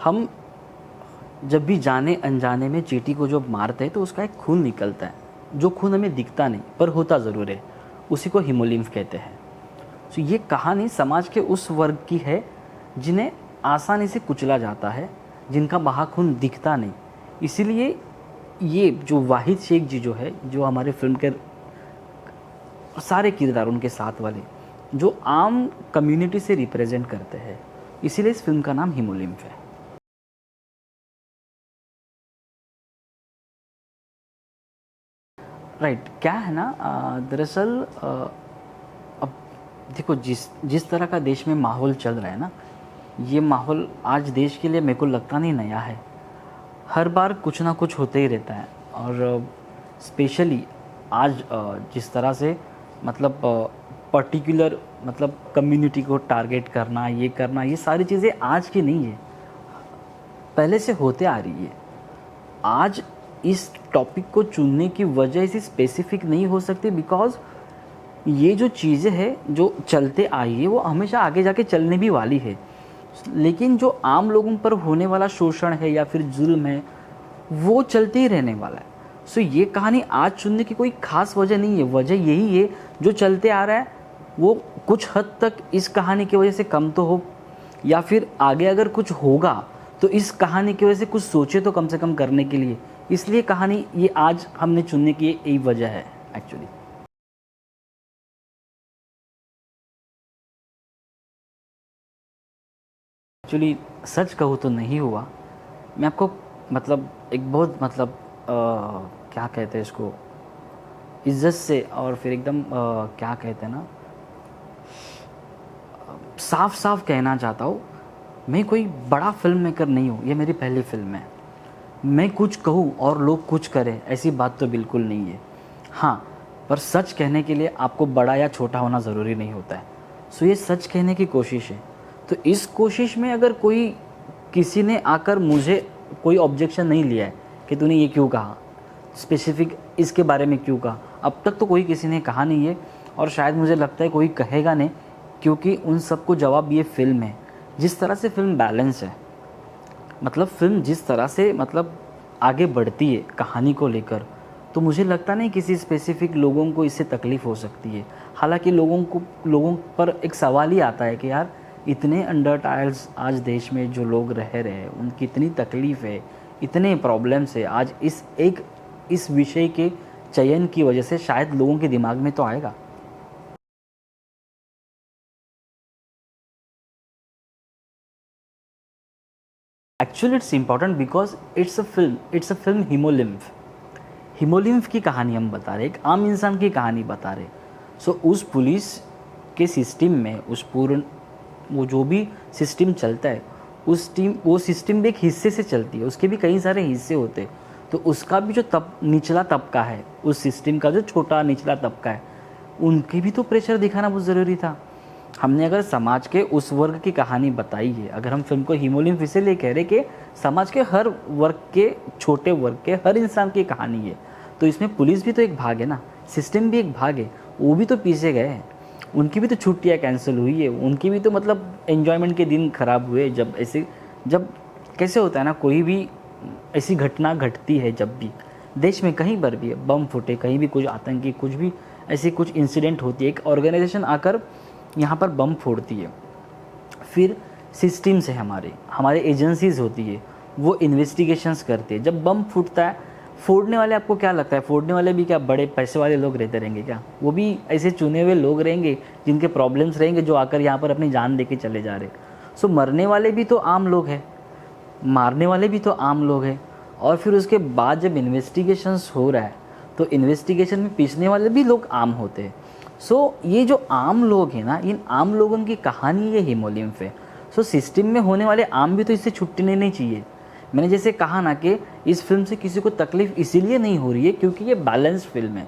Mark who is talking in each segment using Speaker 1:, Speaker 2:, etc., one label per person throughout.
Speaker 1: हम जब भी जाने अनजाने में चींटी को जब मारते हैं तो उसका एक खून निकलता है, जो खून हमें दिखता नहीं पर होता ज़रूर है, उसी को हीमोलिम्फ कहते हैं। तो ये कहानी समाज के उस वर्ग की है जिन्हें आसानी से कुचला जाता है, जिनका बहा खून दिखता नहीं। इसीलिए ये जो वाहिद शेख जी जो है, जो हमारे फिल्म के सारे किरदार उनके साथ वाले, जो आम कम्युनिटी से रिप्रेजेंट करते हैं, इसीलिए इस फिल्म का नाम हीमोलिम्फ है। राइट, क्या है ना, दरअसल अब देखो, जिस जिस तरह का देश में माहौल चल रहा है ना, ये माहौल आज देश के लिए मेरे को लगता नहीं नया है। हर बार कुछ ना कुछ होते ही रहता है। और स्पेशली आज जिस तरह से मतलब पर्टिकुलर मतलब कम्युनिटी को टारगेट करना, ये सारी चीज़ें आज की नहीं है, पहले से होते आ रही है। आज इस टॉपिक को चुनने की वजह इसी स्पेसिफिक नहीं हो सकती, बिकॉज ये जो चीज़ें हैं जो चलते आई है वो हमेशा आगे जाके चलने भी वाली है। लेकिन जो आम लोगों पर होने वाला शोषण है या फिर जुल्म है, वो चलते ही रहने वाला है। सो ये कहानी आज चुनने की कोई खास वजह नहीं है। वजह यही है, जो चलते आ रहा है वो कुछ हद तक इस कहानी की वजह से कम तो हो, या फिर आगे अगर कुछ होगा तो इस कहानी की वजह से कुछ सोचे तो कम से कम करने के लिए। इसलिए कहानी ये आज हमने चुनने की यही वजह है एक्चुअली। एक्चुअली सच कहूँ तो नहीं हुआ। मैं आपको मतलब एक बहुत मतलब क्या कहते हैं इसको, इज्जत से और फिर एकदम क्या कहते हैं ना, साफ साफ कहना चाहता हूँ, मैं कोई बड़ा फिल्म मेकर नहीं हूँ। ये मेरी पहली फिल्म है। मैं कुछ कहूँ और लोग कुछ करें, ऐसी बात तो बिल्कुल नहीं है। हाँ, पर सच कहने के लिए आपको बड़ा या छोटा होना ज़रूरी नहीं होता है। सो ये सच कहने की कोशिश है। तो इस कोशिश में अगर कोई किसी ने आकर मुझे कोई ऑब्जेक्शन नहीं लिया है कि तूने ये क्यों कहा, स्पेसिफिक इसके बारे में क्यों कहा, अब तक तो कोई किसी ने कहा नहीं है, और शायद मुझे लगता है कोई कहेगा नहीं, क्योंकि उन सबको जवाब ये फिल्म है। जिस तरह से फिल्म बैलेंस है, मतलब फिल्म जिस तरह से मतलब आगे बढ़ती है कहानी को लेकर, तो मुझे लगता नहीं किसी स्पेसिफिक लोगों को इससे तकलीफ़ हो सकती है। हालांकि लोगों पर एक सवाल ही आता है कि यार, इतने अंडर टायर्स आज देश में जो लोग रह रहे हैं, उनकी इतनी तकलीफ़ है, इतने प्रॉब्लम्स है, आज इस विषय के चयन की वजह से शायद लोगों के दिमाग में तो आएगा। Actually it's important because it's a film haemolymph. Haemolymph की कहानी हम बता रहे, एक आम इंसान की कहानी बता रहे। सो उस पुलिस के सिस्टम में, उस पूर्ण वो जो भी सिस्टम चलता है, वो सिस्टम भी एक हिस्से से चलती है, उसके भी कई सारे हिस्से होते हैं। तो उसका भी जो निचला तबका है, उस सिस्टम का जो छोटा निचला तबका है, उनके भी तो प्रेशर दिखाना बहुत ज़रूरी था। हमने अगर समाज के उस वर्ग की कहानी बताई है, अगर हम फिल्म को हीमोलिम्फ इसलिए कह रहे कि समाज के हर वर्ग के, छोटे वर्ग के हर इंसान की कहानी है, तो इसमें पुलिस भी तो एक भाग है ना, सिस्टम भी एक भाग है। वो भी तो पीछे गए हैं, उनकी भी तो छुट्टियाँ कैंसिल हुई है, उनकी भी तो मतलब एन्जॉयमेंट के दिन खराब हुए। जब कैसे होता है ना, कोई भी ऐसी घटना घटती है, जब भी देश में कहीं पर भी बम फूटे, कहीं भी कुछ आतंकी कुछ भी ऐसी कुछ इंसिडेंट होती है, एक ऑर्गेनाइजेशन आकर यहाँ पर बम फोड़ती है, फिर सिस्टम्स है, हमारे एजेंसीज होती है, वो इन्वेस्टिगेशंस करती है। जब बम फूटता है, फोड़ने वाले, आपको क्या लगता है, फोड़ने वाले भी क्या बड़े पैसे वाले लोग रहते रहेंगे क्या? वो भी ऐसे चुने हुए लोग रहेंगे जिनके प्रॉब्लम्स रहेंगे, जो आकर यहाँ पर अपनी जान दे के चले जा रहे। सो मरने वाले भी तो आम लोग हैं, मारने वाले भी तो आम लोग हैं। और फिर उसके बाद जब इन्वेस्टिगेशंस हो रहा है, तो इन्वेस्टिगेशन में पीछने वाले भी लोग आम होते हैं। सो ये जो आम लोग हैं ना, इन आम लोगों की कहानी ये हीमोलिम्फ है। सो सिस्टम में होने वाले आम भी तो इससे छुट्टी नहीं चाहिए। मैंने जैसे कहा ना कि इस फिल्म से किसी को तकलीफ इसीलिए नहीं हो रही है क्योंकि ये बैलेंस फिल्म है।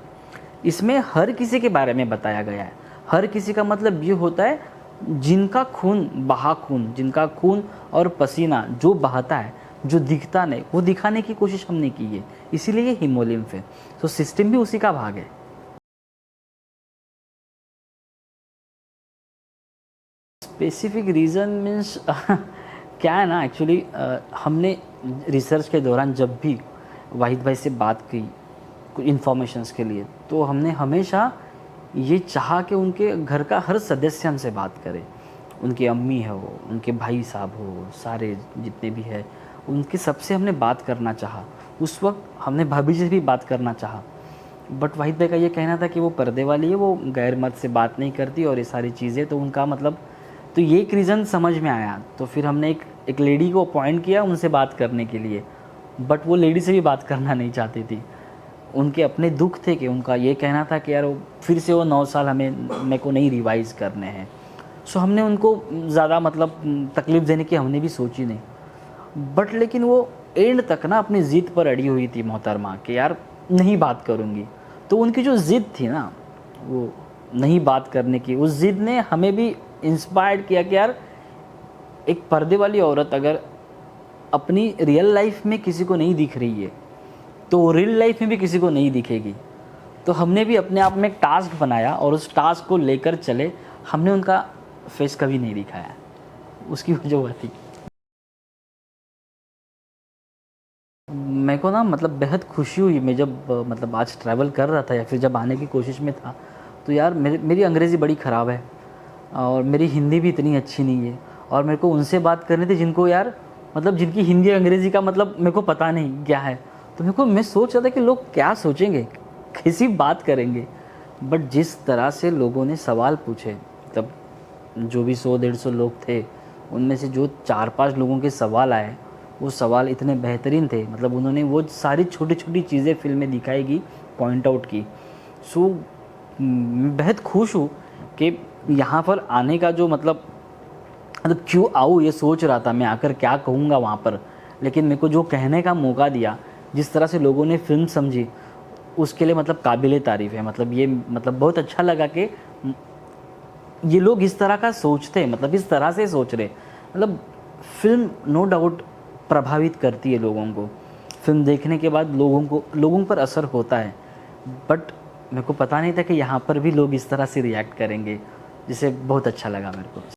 Speaker 1: इसमें हर किसी के बारे में बताया गया है। हर किसी का मतलब ये होता है जिनका खून और पसीना जो बहता है, जो दिखता नहीं, वो दिखाने की कोशिश हमने की है, इसीलिए ये हीमोलिम्फ है। तो सिस्टम भी उसी का भाग है। स्पेसिफिक रीज़न मीन्स क्या है ना एक्चुअली हमने रिसर्च के दौरान जब भी वाहिद भाई से बात की कुछ इन्फॉर्मेशंस के लिए, तो हमने हमेशा ये चाहा कि उनके घर का हर सदस्य हमसे बात करे। उनकी अम्मी है वो, उनके भाई साहब हो, सारे जितने भी है, उनके सबसे हमने बात करना चाहा। उस वक्त हमने भाभी से भी बात करना चाहा, बट वाहिद भाई का ये कहना था कि वो पर्दे वाली है, वो गैर मर्द से बात नहीं करती और ये सारी चीज़ें, तो उनका मतलब, तो ये एक रीज़न समझ में आया। तो फिर हमने एक लेडी को अपॉइंट किया उनसे बात करने के लिए, बट वो लेडी से भी बात करना नहीं चाहती थी। उनके अपने दुख थे कि उनका ये कहना था कि यार वो फिर से वो 9 साल मेरे को नहीं रिवाइज़ करने हैं। सो हमने उनको ज़्यादा मतलब तकलीफ़ देने की हमने भी सोची नहीं, बट लेकिन वो एंड तक ना अपनी ज़िद पर अड़ी हुई थी मोहतरमा कि यार नहीं बात करूँगी। तो उनकी जो ज़िद थी ना, वो नहीं बात करने की, उस ज़िद ने हमें भी इंस्पायर्ड किया कि यार एक पर्दे वाली औरत अगर अपनी रियल लाइफ में किसी को नहीं दिख रही है, तो वो रियल लाइफ में भी किसी को नहीं दिखेगी। तो हमने भी अपने आप में एक टास्क बनाया और उस टास्क को लेकर चले। हमने उनका फेस कभी नहीं दिखाया, उसकी वजह वह थी। मेरे को ना मतलब बेहद खुशी हुई, मैं जब मतलब आज ट्रैवल कर रहा था या फिर जब आने की कोशिश में था, तो यार मेरी अंग्रेज़ी बड़ी ख़राब है और मेरी हिंदी भी इतनी अच्छी नहीं है, और मेरे को उनसे बात करनी थी जिनको यार मतलब जिनकी हिंदी अंग्रेज़ी का मतलब मेरे को पता नहीं क्या है। तो मैं सोच रहा था कि लोग क्या सोचेंगे, कैसी बात करेंगे। बट जिस तरह से लोगों ने सवाल पूछे, तब जो भी 100-150 लोग थे, उनमें से जो 4-5 लोगों के सवाल आए, वो सवाल इतने बेहतरीन थे। मतलब उन्होंने वो सारी छोटी-छोटी चीज़ें फ़िल्म में दिखाई गई, पॉइंट आउट की। सो मैं बेहद खुश हूँ कि यहाँ पर आने का जो मतलब क्यों आऊँ ये सोच रहा था मैं, आकर क्या कहूँगा वहाँ पर। लेकिन मेरे को जो कहने का मौका दिया, जिस तरह से लोगों ने फ़िल्म समझी, उसके लिए मतलब काबिले तारीफ़ है। मतलब ये मतलब बहुत अच्छा लगा कि ये लोग इस तरह का सोचते हैं, मतलब इस तरह से सोच रहे। मतलब फ़िल्म नो डाउट प्रभावित करती है लोगों को। फ़िल्म देखने के बाद लोगों पर असर होता है, बट मेरे को पता नहीं था कि यहाँ पर भी लोग इस तरह से रिएक्ट करेंगे, जिससे बहुत अच्छा लगा मेरे को।